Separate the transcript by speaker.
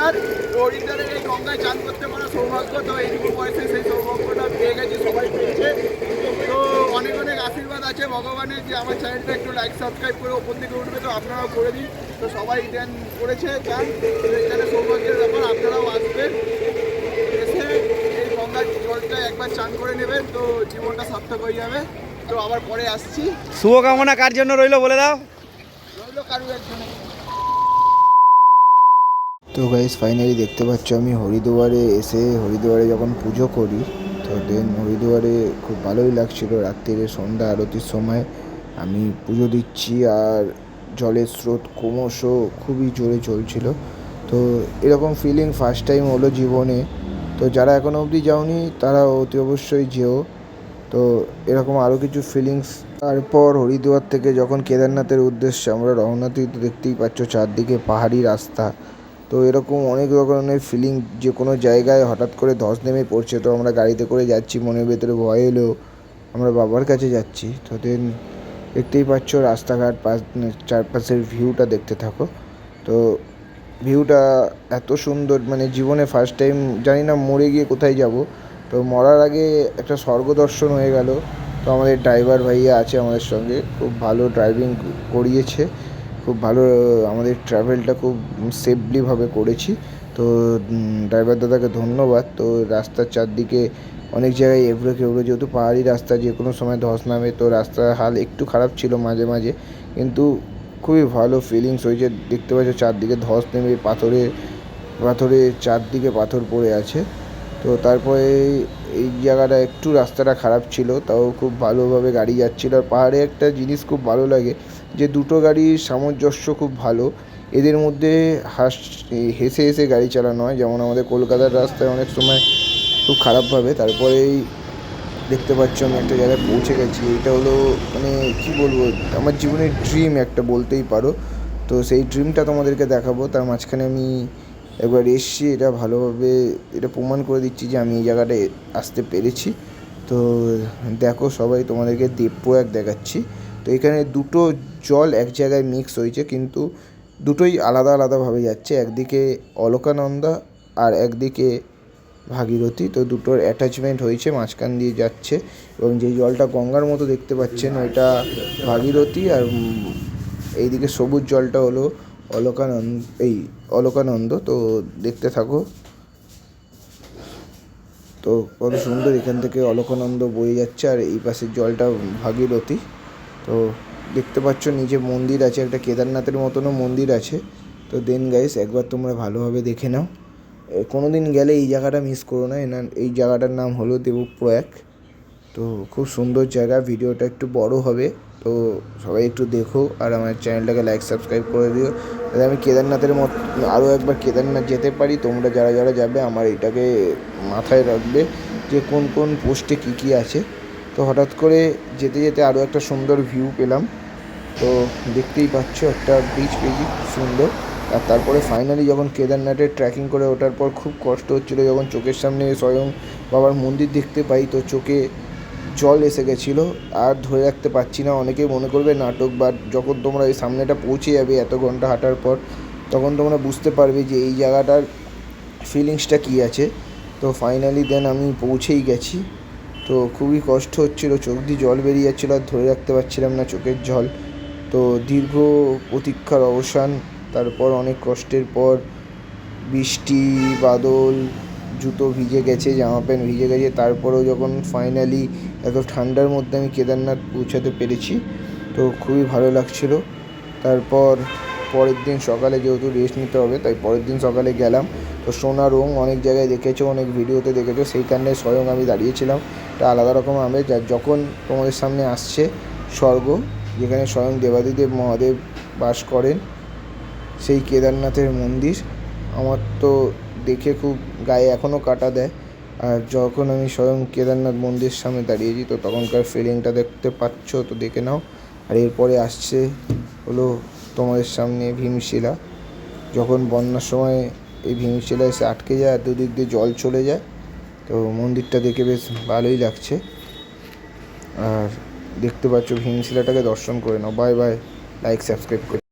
Speaker 1: হরিদ্বার। হরিদ্বারের এই গঙ্গায় চান করতে পারা সৌভাগ্য, তো এইটুকু বয়সে সেই সৌভাগ্যটা পেয়ে গেছি, সবাই পেয়েছে। তো অনেক অনেক আশীর্বাদ আছে ভগবানের যে আমার চ্যানেলটা একটু লাইক সাবস্ক্রাইব করে ওপর দিকে উঠবে, তো আপনারাও করে দিন। তো সবাই দেন করেছে চান, তো এখানে সৌভাগ্যের ব্যাপার, আপনারাও আসবেন, এসে এই গঙ্গার জলটা একবার চান করে নেবেন, তো জীবনটা সার্থক হয়ে যাবে। তো আবার পরে আসছি।
Speaker 2: শুভকামনা কার জন্য রইলো বলে দাও।
Speaker 1: রইল কারু একজনে।
Speaker 3: তো গাইস ফাইনালি দেখতে পাচ্ছ আমি হরিদ্বারে এসে হরিদ্বারে যখন পুজো করি, তো দেন হরিদ্বারে খুব ভালোই লাগছিল। রাত্রিরে সন্ধ্যা আরতির সময় আমি পুজো দিচ্ছি আর জলের স্রোত ক্রমশ খুবই জোরে চলছিল। তো এরকম ফিলিং ফার্স্ট টাইম হলো জীবনে। তো যারা এখনও অবধি যাওনি তারা অতি অবশ্যই যেও। তো এরকম আরও কিছু ফিলিংস। তারপর হরিদ্বার থেকে যখন কেদারনাথের উদ্দেশ্যে আমরা রওনা দিই, তো দেখতেই পাচ্ছ চারদিকে পাহাড়ি রাস্তা। তো এরকম অনেক ধরনের ফিলিং, যে কোনো জায়গায় হঠাৎ করে ধস নেমে পড়ছে, তো আমরা গাড়িতে করে যাচ্ছি, মনের ভেতরে ভয় এলেও আমরা বাবার কাছে যাচ্ছি। তো দেন দেখতেই পাচ্ছ রাস্তাঘাট চারপাশের ভিউটা দেখতে থাকো। তো ভিউটা এত সুন্দর, মানে জীবনে ফার্স্ট টাইম, জানি না মরে গিয়ে কোথায় যাব। তো মরার আগে একটা স্বর্গ দর্শন হয়ে গেল। তো আমাদের ড্রাইভার ভাইয়া আছে আমাদের সঙ্গে, খুব ভালো ড্রাইভিং করিয়েছে, খুব ভালো আমাদের ট্রাভেলটা খুব সেফলিভাবে করেছি। তো ড্রাইভার দাদাকে ধন্যবাদ। তো রাস্তার চারদিকে অনেক জায়গায় এবড়ো খেবড়ো, যেহেতু পাহাড়ি রাস্তা, যে কোনো সময় ধস নামে, তো রাস্তার হাল একটু খারাপ ছিল মাঝে মাঝে, কিন্তু খুবই ভালো ফিলিংস হয়েছে। দেখতে পাচ্ছ চারদিকে ধস নেমে পাথরে চারদিকে পাথর পড়ে আছে। তো তারপরে এই জায়গাটা একটু রাস্তাটা খারাপ ছিল, তাও খুব ভালোভাবে গাড়ি যাচ্ছিল। আর পাহাড়ে একটা জিনিস খুব ভালো লাগে, যে দুটো গাড়ির সামঞ্জস্য খুব ভালো। এদের মধ্যে হেসে হেসে গাড়ি চালানো হয়, যেমন আমাদের কলকাতার রাস্তায় অনেক সময় খুব খারাপভাবে। তারপরেই দেখতে পাচ্ছ আমি একটা জায়গায় পৌঁছে গেছি। এটা হলো, মানে কী বলবো, আমার জীবনের ড্রিম একটা বলতেই পারো। তো সেই ড্রিমটা তোমাদেরকে দেখাবো। তার মাঝখানে আমি একবার এসছি, এটা ভালোভাবে এটা প্রমাণ করে দিচ্ছি যে আমি এই জায়গাটায় আসতে পেরেছি। তো দেখো সবাই, তোমাদেরকে দেবপ্রয়াগ দেখাচ্ছি। তো এখানে দুটো জল এক জায়গায় মিক্স হয়েছে, কিন্তু দুটোই আলাদা আলাদাভাবে যাচ্ছে। একদিকে অলকানন্দা আর একদিকে ভাগীরথী। তো দুটোর অ্যাটাচমেন্ট হয়েছে, মাঝখান দিয়ে যাচ্ছে। এবং যে জলটা গঙ্গার মতো দেখতে পাচ্ছেন ওইটা ভাগীরথী, আর এইদিকে সবুজ জলটা হলো অলকানন্দ। তো দেখতে থাকো। তো কত সুন্দর এখান থেকে অলকানন্দ বয়ে যাচ্ছে, আর এই পাশের জলটা ভাগীরথী। তো দেখতে পাচ্ছ নিচে মন্দির আছে, একটা কেদারনাথের মতনও মন্দির আছে। তো দেন গাইস একবার তোমরা ভালোভাবে দেখে নাও। কোনো দিন গেলে এই জায়গাটা মিস করো না। এই জায়গাটার নাম হলো দেবপ্রয়াগ। তো খুব সুন্দর জায়গা। ভিডিওটা একটু বড় হবে, তো সবাই একটু দেখো, আর আমার চ্যানেলটাকে লাইক সাবস্ক্রাইব করে দিও, যাতে আমি কেদারনাথের মতো আরও একবার কেদারনাথ যেতে পারি। তোমরা যারা যারা যাবে আমার এটাকে মাথায় রাখবে যে কোন কোন পোস্টে কী কী আছে। তো হঠাৎ করে যেতে যেতে আরও একটা সুন্দর ভিউ পেলাম। তো দেখতেই পাচ্ছ একটা ব্রিজ পেয়েছি খুব সুন্দর। আর তারপরে ফাইনালি যখন কেদারনাথের ট্রেকিং করে ওঠার পর খুব কষ্ট হচ্ছিলো, যখন চোখের সামনে স্বয়ং বাবার মন্দির দেখতে পাই, তো চোখে জল এসে গেছিলো, আর ধরে রাখতে পারছি না। অনেকেই মনে করবে নাটক, বাট যখন তোমরা এই সামনেটা পৌঁছে যাবে এত ঘন্টা হাঁটার পর, তখন তোমরা বুঝতে পারবে যে এই জায়গাটার ফিলিংসটা কী আছে। তো ফাইনালি দেন আমি পৌঁছেই গেছি। তো খুবই কষ্ট হচ্ছিলো, চোখ দিয়ে জল বেরিয়ে যাচ্ছিলো, আর ধরে রাখতে পারছিলাম না চোখের জল। তো দীর্ঘ প্রতীক্ষার অবসান, তারপর অনেক কষ্টের পর বৃষ্টি বাদল, জুতো ভিজে গেছে, জামা প্যান্ট ভিজে গেছে, তারপরেও যখন ফাইনালি এত ঠান্ডার মধ্যে আমি কেদারনাথ পৌঁছাতে পেরেছি, তো খুবই ভালো লাগছিল। তারপর পরের দিন সকালে যেহেতু রেস্ট নিতে হবে, তাই পরের দিন সকালে গেলাম। তো সোনারং অনেক জায়গায় দেখেছো, অনেক ভিডিওতে দেখেছো, সেইখানে স্বয়ং আমি দাঁড়িয়েছিলাম। এটা আলাদা রকম আমেজ। আর যখন তোমাদের সামনে আসছে স্বর্গ, যেখানে স্বয়ং দেবাদিদেব মহাদেব বাস করেন, সেই কেদারনাথের মন্দির, আমার তো দেখে খুব গায়ে এখনও কাঁটা দেয়। আর যখন আমি স্বয়ং কেদারনাথ মন্দিরের সামনে দাঁড়িয়েছি, তো তখনকার ফিলিংটা দেখতে পাচ্ছ, তো দেখে নাও। আর এরপরে আসছে হলো তোমাদের সামনে ভীমশিলা। যখন বন্যার সময় এই ভীমশিলা এসে আটকে যায় আর দুদিক দিয়ে জল চলে যায়, তো মন্দিরটা দেখে বেশ ভালোই লাগছে। আর দেখতে পাচ্ছ ভীমশিলাটাকে দর্শন করে নাও। বাই বাই, লাইক সাবস্ক্রাইব করে।